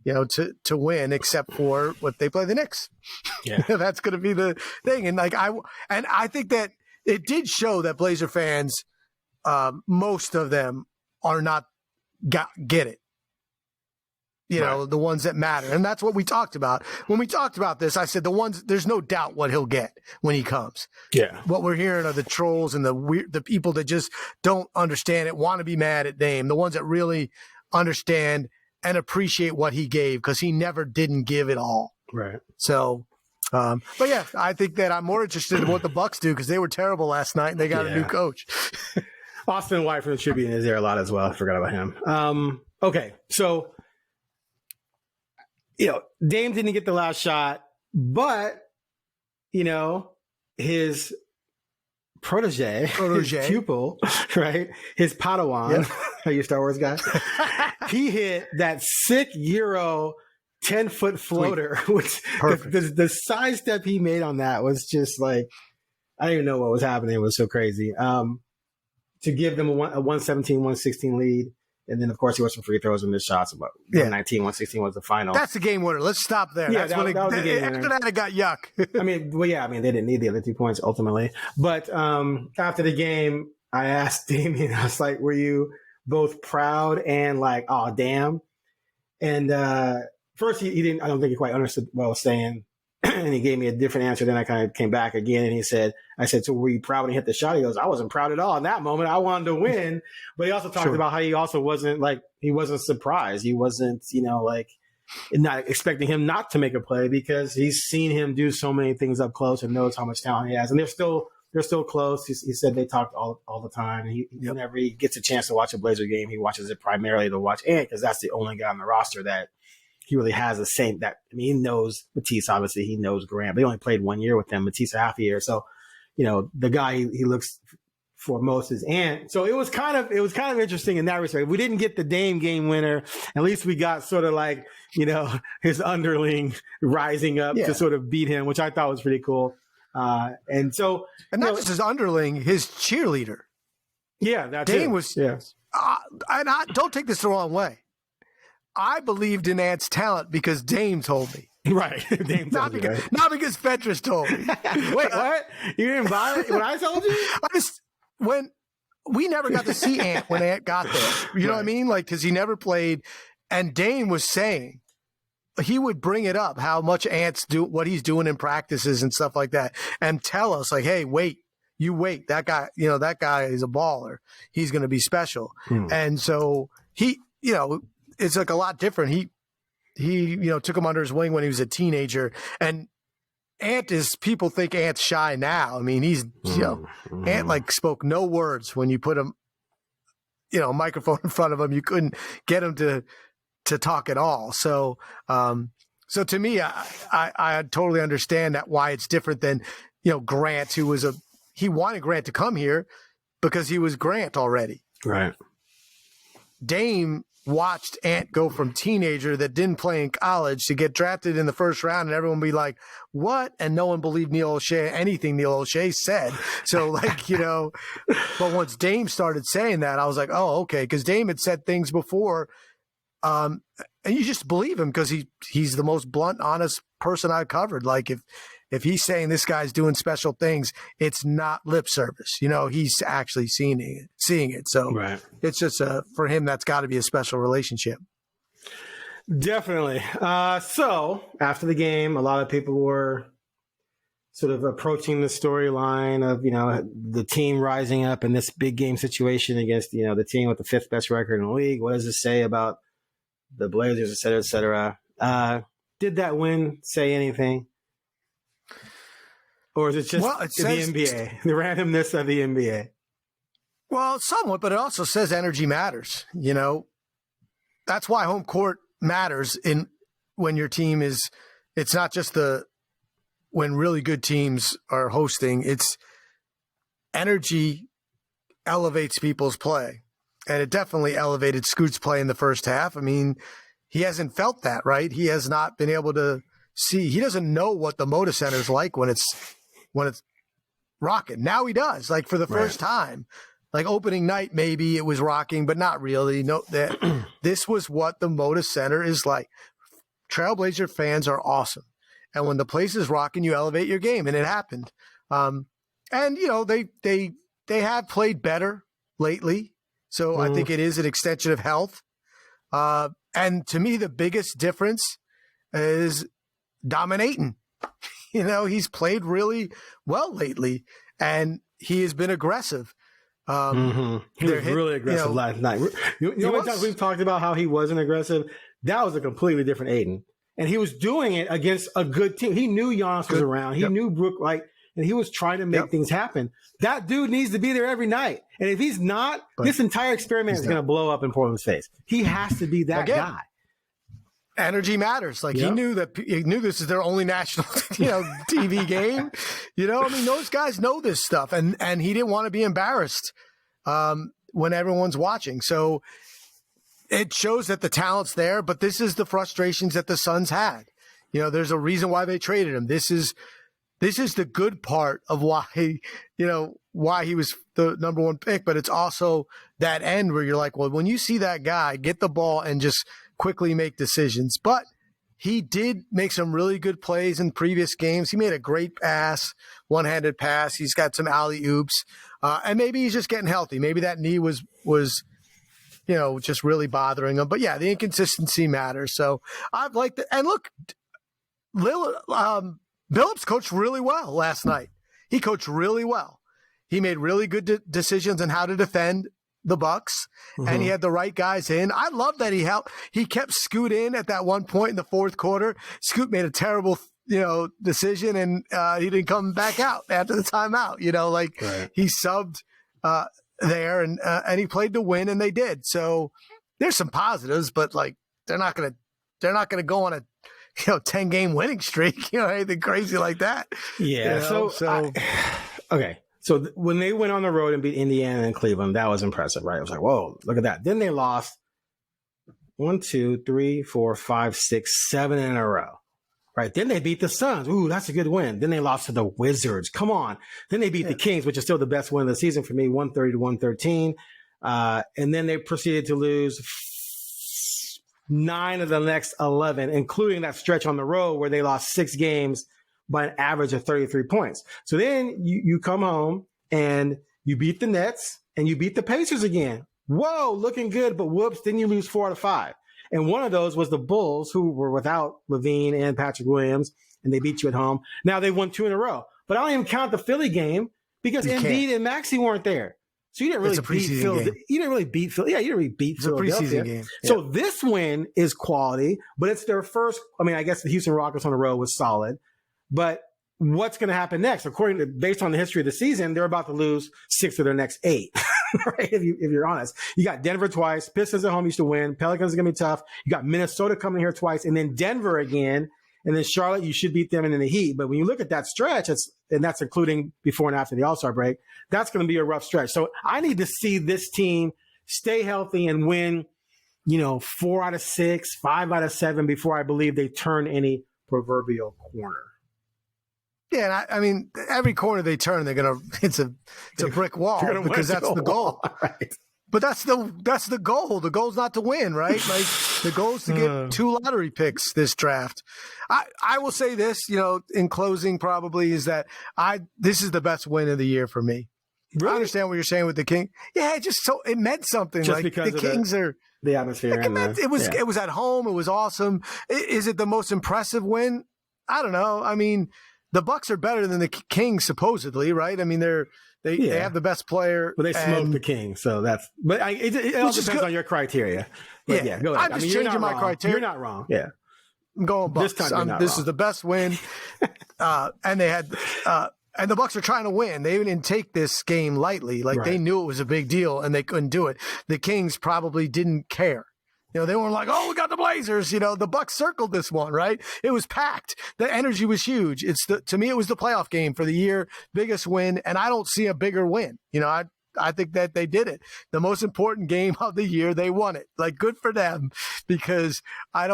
Speaker 2: to win, except for what they play the Knicks. Yeah, that's going to be the thing. And I think that it did show that Blazer fans, most of them, are not get it. The ones that matter. And that's what we talked about. When we talked about this, I said there's no doubt what he'll get when he comes. Yeah. What we're hearing are the trolls and the people that just don't understand it, want to be mad at Dame, the ones that really understand and appreciate what he gave because he never didn't give it all. Right. So, but yeah, I think that I'm more interested in what the Bucks do because they were terrible last night and they got a new coach.
Speaker 1: Austin White from the Tribune is there a lot as well. I forgot about him. Okay, so, Dame didn't get the last shot, but, his protege, his pupil, right? His Padawan, are you a Star Wars guy? He hit that sick Euro 10-foot floater, which the side step he made on that was just like, I didn't even know what was happening. It was so crazy. To give them a 117, 116 lead. And then, of course, he was some free throws and missed shots. But 119, 116 was the final.
Speaker 2: That's the game winner. Let's stop there. Yeah, that was the game winner. After that, it got yuck.
Speaker 1: they didn't need the other 2 points ultimately. But after the game, I asked Damian, I was like, were you both proud and like, oh, damn? And first, he didn't, I don't think he quite understood what I was saying. And he gave me a different answer. Then I kind of came back again and I said, so were you proud when he hit the shot? He goes, I wasn't proud at all in that moment. I wanted to win. But he also talked about how he also wasn't surprised. He wasn't, not expecting him not to make a play because he's seen him do so many things up close and knows how much talent he has. And they're still close. He said they talked all the time. And whenever he gets a chance to watch a Blazer game, he watches it primarily to watch Ant because that's the only guy on the roster that he really has the same he knows Matisse, obviously he knows Grant, but he only played 1 year with them, Matisse a half a year. So, the guy he looks for most is Ant. So it was kind of interesting in that respect. We didn't get the Dame game winner. At least we got sort of like, his underling rising up to sort of beat him, which I thought was pretty cool. And so,
Speaker 2: and not just his underling, his cheerleader.
Speaker 1: Yeah, that
Speaker 2: Dame
Speaker 1: too.
Speaker 2: was.
Speaker 1: Yes.
Speaker 2: And I don't take this the wrong way. I believed in Ant's talent because Dame told me.
Speaker 1: Right. Dame
Speaker 2: not
Speaker 1: told you,
Speaker 2: because
Speaker 1: right?
Speaker 2: not because Fentress told me.
Speaker 1: Wait, what? You didn't buy it when I told you?
Speaker 2: When we never got to see Ant when Ant got there. You know what I mean? Like, because he never played. And Dame was saying, he would bring it up, how much Ant's what he's doing in practices and stuff like that, and tell us, like, hey, wait. You wait, that guy is a baller. He's going to be special. And so he, it's like a lot different. He took him under his wing when he was a teenager. And Ant people think Ant's shy now. I mean, he's, Ant like spoke no words when you put him, a microphone in front of him. You couldn't get him to talk at all. So, so to me, I totally understand that why it's different than, Grant, who was he wanted Grant to come here because he was Grant already.
Speaker 1: Right.
Speaker 2: Dame watched Ant go from teenager that didn't play in college to get drafted in the first round, and everyone would be like, what? And no one believed anything Neil O'Shea said. So, but once Dame started saying that, I was like, oh, okay, because Dame had said things before, and you just believe him because he's the most blunt, honest person I've covered. Like, if he's saying this guy's doing special things, it's not lip service. He's actually seeing it. So It's just for him, that's got to be a special relationship.
Speaker 1: Definitely. So after the game, a lot of people were sort of approaching the storyline of, the team rising up in this big game situation against, the team with the 5th best record in the league. What does this say about the Blazers, et cetera, et cetera? Did that win say anything? Or is it just the NBA, the randomness of the NBA?
Speaker 2: Well, somewhat, but it also says energy matters. That's why home court matters when your team is. It's not just when really good teams are hosting. It's energy elevates people's play, and it definitely elevated Scoot's play in the first half. I mean, he hasn't felt that, right? He has not been able to see. He doesn't know what the Moda Center is like when it's rocking. Now he does, like for the first time. Like opening night, maybe it was rocking, but not really. No, that this was what the Moda Center is like. Trailblazer fans are awesome. And when the place is rocking, you elevate your game, and it happened. And they have played better lately. So I think it is an extension of health. And to me, the biggest difference is dominating. He's played really well lately, and he has been aggressive.
Speaker 1: He was really aggressive last night. You know what times we've talked about how he wasn't aggressive? That was a completely different Aiden. And he was doing it against a good team. He knew Giannis was around. He knew Brook, and he was trying to make things happen. That dude needs to be there every night. And if he's not, this entire experiment is going to blow up in Portland's face. He has to be that guy.
Speaker 2: Energy matters. He knew this is their only national, TV game. Those guys know this stuff, and he didn't want to be embarrassed when everyone's watching. So it shows that the talent's there, but this is the frustrations that the Suns had. There's a reason why they traded him. This is the good part of why he was the number one pick, but it's also that end where you're like, well, when you see that guy get the ball and just quickly make decisions. But he did make some really good plays in previous games. He made a great pass, one-handed pass. He's got some alley-oops. And maybe he's just getting healthy. Maybe that knee was just really bothering him. But, yeah, the inconsistency matters. So I've liked it. And, look, Billups coached really well last night. He coached really well. He made really good decisions on how to defend the Bucks, and he had the right guys in. I love that he helped. He kept Scoot in at that one point in the fourth quarter. Scoot made a terrible, decision, and he didn't come back out after the timeout. He subbed there, and he played to win, and they did. So there's some positives, but they're not gonna go on a 10-game winning streak, anything crazy like that.
Speaker 1: Yeah. Okay. So when they went on the road and beat Indiana and Cleveland, that was impressive, right? I was like, whoa, look at that. Then they lost 1, 2, 3, 4, 5, 6, 7 in a row. Right. Then they beat the Suns. Ooh, that's a good win. Then they lost to the Wizards. Come on. Then they beat the Kings, which is still the best win of the season for me, 130-113. And then they proceeded to lose 9 of the next 11, including that stretch on the road where they lost 6 games by an average of 33 points. So then you come home and you beat the Nets and you beat the Pacers again. Whoa, looking good, but whoops, then you lose 4 out of 5. And one of those was the Bulls, who were without Levine and Patrick Williams, and they beat you at home. Now they won 2 in a row. But I don't even count the Philly game because Embiid and Maxey weren't there. So you didn't really beat Phil. You didn't really beat Phil. Yeah, you didn't really beat Philadelphia. It's a preseason game. Yeah. So this win is quality, but it's their first. I mean, I guess the Houston Rockets on the road was solid, but what's going to happen next? Based on the history of the season, they're about to lose 6 of their next 8. Right? If you're honest, you got Denver twice. Pistons at home used to win. Pelicans are going to be tough. You got Minnesota coming here twice, and then Denver again, and then Charlotte. You should beat them, and then the Heat. But when you look at that stretch, and that's including before and after the All-Star break, that's going to be a rough stretch. So I need to see this team stay healthy and win, 4 out of 6, 5 out of 7 before I believe they turn any proverbial corner.
Speaker 2: Yeah, and I mean, every corner they turn, it's a brick wall because that's the goal. Right. But that's the goal. The goal's not to win, right? Like the goal is to get 2 lottery picks this draft. I will say this, in closing, probably is that this is the best win of the year for me. Really? I understand what you're saying with the King. Yeah, it meant something.
Speaker 1: Just
Speaker 2: like
Speaker 1: because
Speaker 2: the Kings are
Speaker 1: the atmosphere.
Speaker 2: It was at home. It was awesome. Is it the most impressive win? I don't know. I mean, the Bucks are better than the Kings supposedly, right? I mean, they have the best player.
Speaker 1: Well, they smoked the Kings, so that's. But it all depends on your criteria. But yeah, go ahead.
Speaker 2: I'm just changing my criteria.
Speaker 1: You're not wrong. Yeah,
Speaker 2: I'm going Bucks. This is the best win, and they had. And the Bucks are trying to win. They didn't take this game lightly. They knew it was a big deal, and they couldn't do it. The Kings probably didn't care. They weren't like, oh, we got the Blazers. The Bucks circled this one, right? It was packed. The energy was huge. To me, it was the playoff game for the year, biggest win, and I don't see a bigger win. I think that they did it. The most important game of the year, they won it. Good for them, because I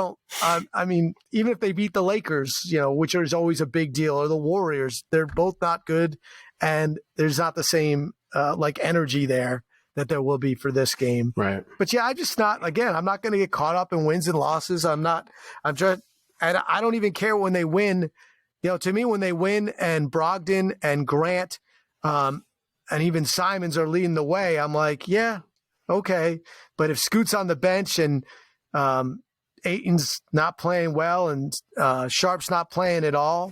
Speaker 2: mean, even if they beat the Lakers, which is always a big deal, or the Warriors, they're both not good, and there's not the same energy there that there will be for this game.
Speaker 1: Right.
Speaker 2: But yeah, I'm not going to get caught up in wins and losses. And I don't even care when they win. To me, when they win and Brogdon and Grant, and even Simons are leading the way, I'm like, yeah, okay. But if Scoot's on the bench and Ayton's not playing well and Sharp's not playing at all.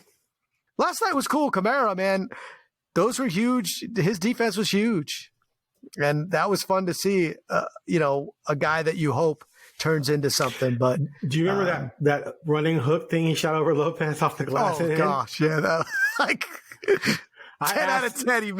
Speaker 2: Last night was cool. Kamara, man, those were huge. His defense was huge. And that was fun to see, a guy that you hope turns into something. But
Speaker 1: do you remember that running hook thing he shot over Lopez off the glass?
Speaker 2: Oh, gosh. Yeah. 10 out of 10 he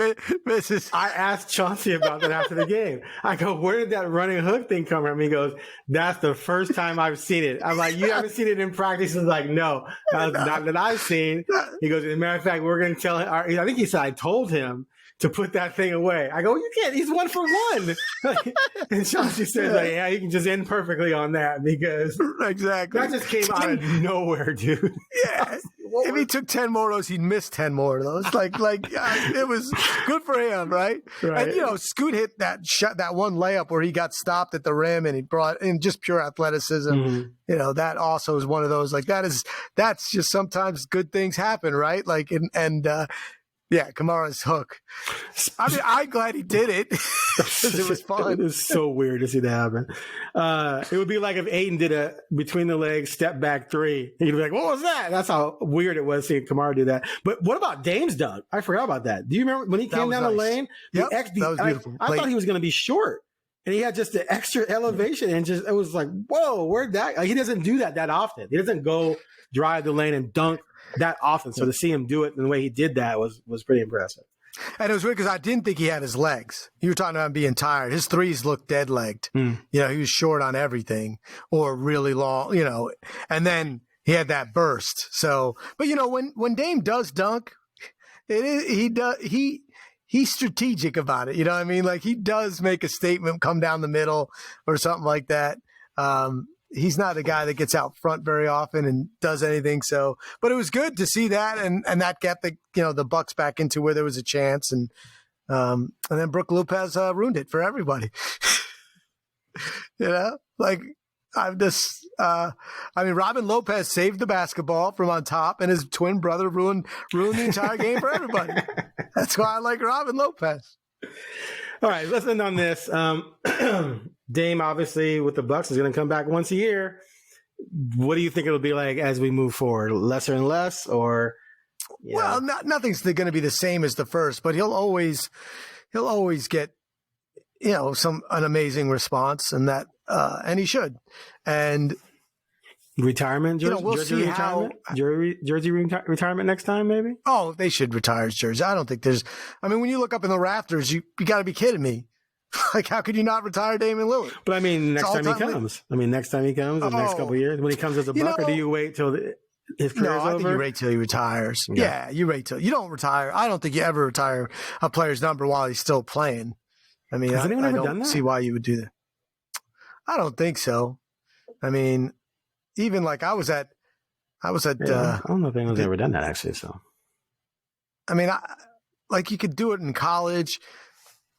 Speaker 2: misses.
Speaker 1: I asked Chauncey about that after the game. I go, where did that running hook thing come from? He goes, that's the first time I've seen it. I'm like, you haven't seen it in practice? He's like, no, that's not that I've seen. He goes, as a matter of fact, we're going to tell him. I think he said, I told him to put that thing away. I go, you can't. He's 1 for 1. And Chauncey says, yeah, you can just end perfectly on that, because
Speaker 2: exactly
Speaker 1: that just came out of nowhere, dude.
Speaker 2: Yeah. If he took 10 more of those, he'd miss 10 more of those. It was good for him, right? And Scoot hit that one layup where he got stopped at the rim, and he brought in just pure athleticism. Mm-hmm. That also is one of those. That's just sometimes good things happen, right? Yeah, Kamara's hook. I mean, I'm glad he did it because it was fun.
Speaker 1: It was so weird to see that happen. It would be like if Ayton did a between the legs step back 3. He'd be like, what was that? That's how weird it was seeing Kamara do that. But what about Dame's dunk? I forgot about that. Do you remember when he came down the lane?
Speaker 2: Yep, that was beautiful.
Speaker 1: I thought he was going to be short. And he had just the extra elevation, and it was like, whoa, where'd that? He doesn't do that often. He doesn't go drive the lane and dunk that often. So to see him do it in the way he did that was pretty impressive.
Speaker 2: And it was weird because I didn't think he had his legs. You were talking about him being tired. His threes looked dead legged. He was short on everything, or really long, and then he had that burst. So, but when Dame does dunk, he's strategic about it. You know what I mean? He does make a statement, come down the middle or something like that. he's not a guy that gets out front very often and does anything. So, but it was good to see that, and that got the Bucks back into where there was a chance, and then Brook Lopez ruined it for everybody. Robin Lopez saved the basketball from on top, and his twin brother ruined the entire game for everybody. That's why I like Robin Lopez.
Speaker 1: All right, let's end on this. Dame, obviously, with the Bucks, is going to come back once a year. What do you think it'll be like as we move forward? Lesser and less, or?
Speaker 2: Well, nothing's going to be the same as the first, but he'll always get, an amazing response, and that, and he should. And
Speaker 1: retirement,
Speaker 2: we'll see
Speaker 1: retirement? Jersey retirement next time, maybe?
Speaker 2: Oh, they should retire his jersey. I don't think when you look up in the rafters, you got to be kidding me. Like, how could you not retire Damian Lillard?
Speaker 1: But next time he comes. Next time he comes, the next couple of years, when he comes as a Buck, or do you wait till his career's over?
Speaker 2: No, I think you wait till he retires. Yeah, you wait till. You don't retire. I don't think you ever retire a player's number while he's still playing. Has
Speaker 1: anyone ever done that?
Speaker 2: See why you would do that. I don't think so. Even like I was at. I
Speaker 1: don't know if anyone's ever done that, actually. So,
Speaker 2: you could do it in college.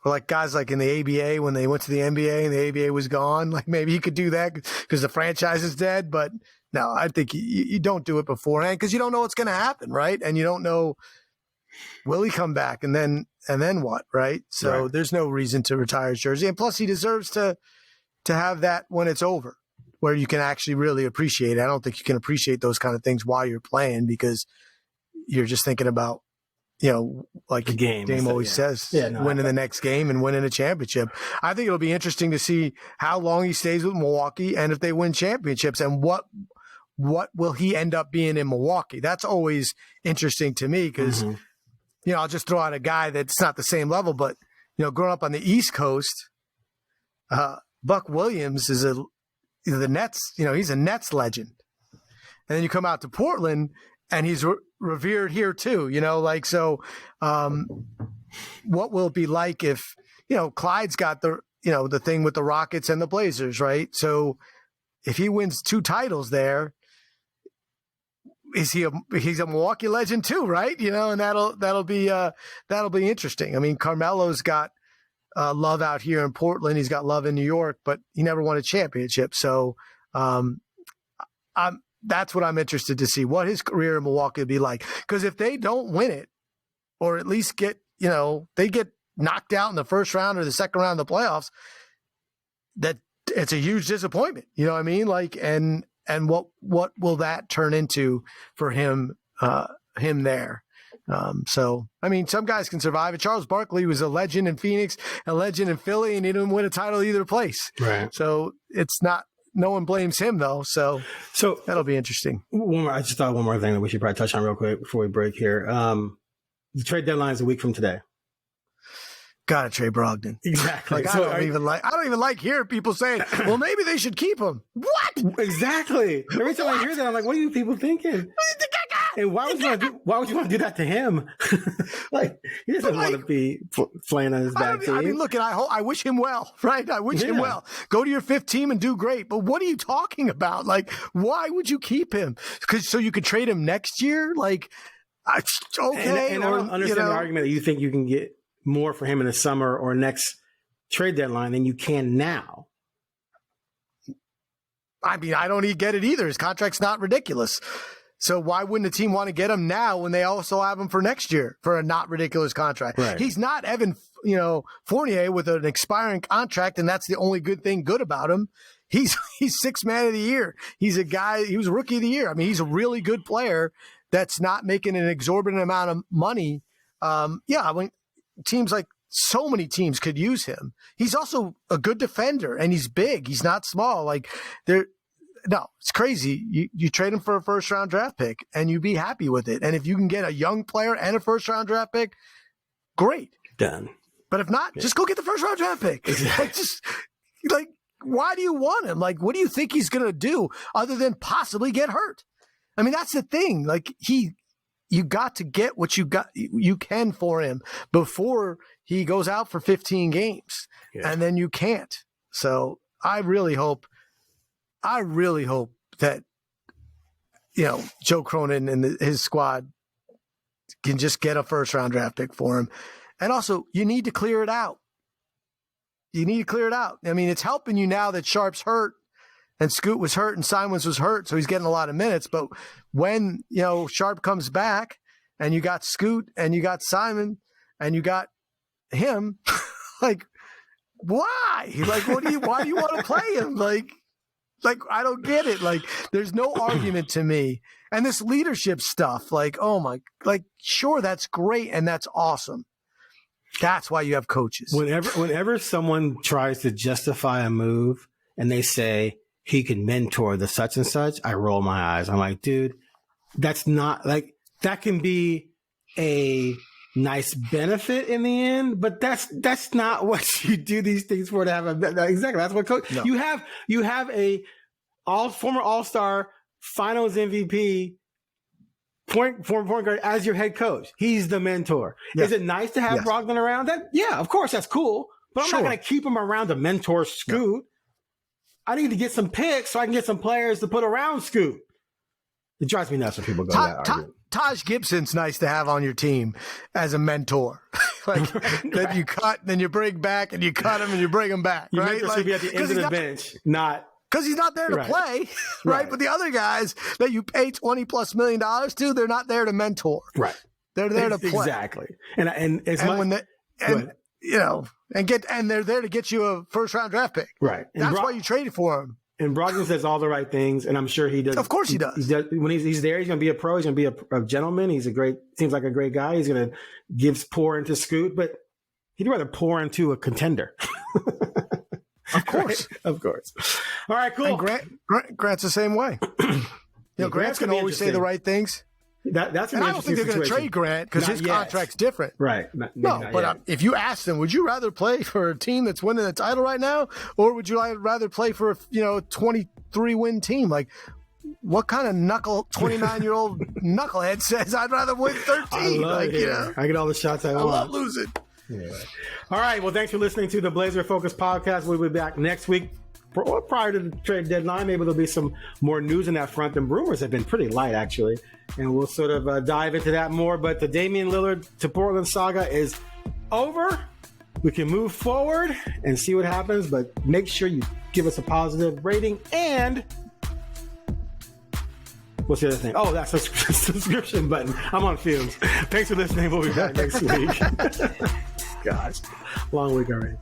Speaker 2: Or like guys like in the ABA when they went to the NBA and the ABA was gone. Like maybe you could do that because the franchise is dead. But no, I think you don't do it beforehand because you don't know what's going to happen, right? And you don't know, will he come back and then what, right? So There's no reason to retire his jersey. And plus he deserves to have that when it's over, where you can actually really appreciate it. I don't think you can appreciate those kind of things while you're playing because you're just thinking about, like
Speaker 1: the game.
Speaker 2: Dame always says, winning the next game and winning a championship. I think it'll be interesting to see how long he stays with Milwaukee and if they win championships and what will he end up being in Milwaukee. That's always interesting to me because, I'll just throw out a guy that's not the same level, but, growing up on the East Coast, Buck Williams is the Nets, he's a Nets legend. And then you come out to Portland and he's revered here too, what will it be like if, Clyde's got the thing with the Rockets and the Blazers, right? So if he wins 2 titles there, he's a Milwaukee legend too, right? And that'll be interesting. Carmelo's got love out here in Portland. He's got love in New York, but he never won a championship. So, that's what I'm interested to see, what his career in Milwaukee would be like. Because if they don't win it, or at least get, they get knocked out in the first round or the second round of the playoffs, that it's a huge disappointment. You know what I mean? And what will that turn into for him there? Some guys can survive it. Charles Barkley was a legend in Phoenix, a legend in Philly, and he didn't win a title either place. Right. So it's not. No one blames him, though, so that'll be interesting.
Speaker 1: I just thought one more thing that we should probably touch on real quick before we break here. The trade deadline is a week from today.
Speaker 2: Got to trade Brogdon.
Speaker 1: Exactly.
Speaker 2: I don't even like hearing people saying, well, maybe they should keep him. What?
Speaker 1: Exactly. Every time I hear that, I'm like, what are you people thinking? And why would you want to do that to him? He doesn't want to be playing on his bad team.
Speaker 2: Look, and I wish him well, right? I wish him well. Go to your 5th team and do great. But what are you talking about? Why would you keep him? So you could trade him next year? Okay.
Speaker 1: And I don't understand the argument that you think you can get more for him in the summer or next trade deadline than you can now.
Speaker 2: I don't get it either. His contract's not ridiculous. So why wouldn't a team want to get him now when they also have him for next year for a not ridiculous contract? Right. He's not Evan, Fournier with an expiring contract, and that's the only good about him. He's 6th man of the year. He's a guy. He was rookie of the year. He's a really good player that's not making an exorbitant amount of money. Teams so many teams could use him. He's also a good defender, and he's big. He's not small. No, it's crazy. You trade him for a 1st-round draft pick, and you be happy with it. And if you can get a young player and a 1st-round draft pick, great.
Speaker 1: Done.
Speaker 2: But if not, just go get the 1st-round draft pick. Exactly. Why do you want him? What do you think he's going to do other than possibly get hurt? That's the thing. You got to get what you can for him before he goes out for 15 games, and then you can't. So I really hope I really hope that, Joe Cronin and his squad can just get a first-round draft pick for him. And also, you need to clear it out. I mean, it's helping you now that Sharp's hurt and Scoot was hurt and Simons was hurt, so he's getting a lot of minutes. But when, Sharp comes back and you got Scoot and you got Simon and you got him, like, why? Like, why do you want to play him? Like, I don't get it. Like, there's no argument to me. And this leadership stuff, sure, that's great and that's awesome. That's why you have coaches.
Speaker 1: Whenever someone tries to justify a move and they say he can mentor the such and such, I roll my eyes. I'm like, dude, that's not like, that can be a nice benefit in the end, but that's not what you do these things for, to have exactly. That's what coach, no. You have a former all-star finals MVP former point guard as your head coach. He's the mentor. Yeah. Is it nice to have Brogdon around? Of course, that's cool. But I'm not going to keep him around to mentor Scoot. No. I need to get some picks so I can get some players to put around Scoot. It drives me nuts when people go that argument.
Speaker 2: Taj Gibson's nice to have on your team as a mentor. That you cut, then you bring back, and you cut him, and you bring him back.
Speaker 1: Your mentor should be at the end of the bench, not...
Speaker 2: Because he's not there to play, right? But the other guys that you pay $20+ million to, they're not there to mentor.
Speaker 1: Right.
Speaker 2: They're there to play.
Speaker 1: Exactly. And they're there to get you a first-round draft pick.
Speaker 2: Right. That's why you traded for him.
Speaker 1: And Brogdon says all the right things, and I'm sure he does.
Speaker 2: Of course he does.
Speaker 1: When he's there, he's going to be a pro. He's going to be a gentleman. Seems like a great guy. He's going to pour into Scoot, but he'd rather pour into a contender.
Speaker 2: Of course.
Speaker 1: Right? Of course. All right, cool.
Speaker 2: And Grant's the same way. Grant's going to always say the right things.
Speaker 1: That's
Speaker 2: and I don't think they're going to trade Grant because his contract's different.
Speaker 1: Right.
Speaker 2: If you asked him, would you rather play for a team that's winning the title right now, or would you rather play for a 23-win team? Like, what kind of 29-year-old knucklehead says I'd rather win 13? I
Speaker 1: get all the shots I want.
Speaker 2: I love losing.
Speaker 1: Yeah. All right. Well, thanks for listening to the Blazer Focus podcast. We'll be back next week prior to the trade deadline. Maybe there'll be some more news in that front. The rumors have been pretty light, actually, and we'll sort of dive into that more. But the Damian Lillard to Portland saga is over. We can move forward and see what happens, but make sure you give us a positive rating. And what's the other thing? Oh, that's a subscription button. I'm on fumes. Thanks for listening. We'll be back next week. Gosh, long week already.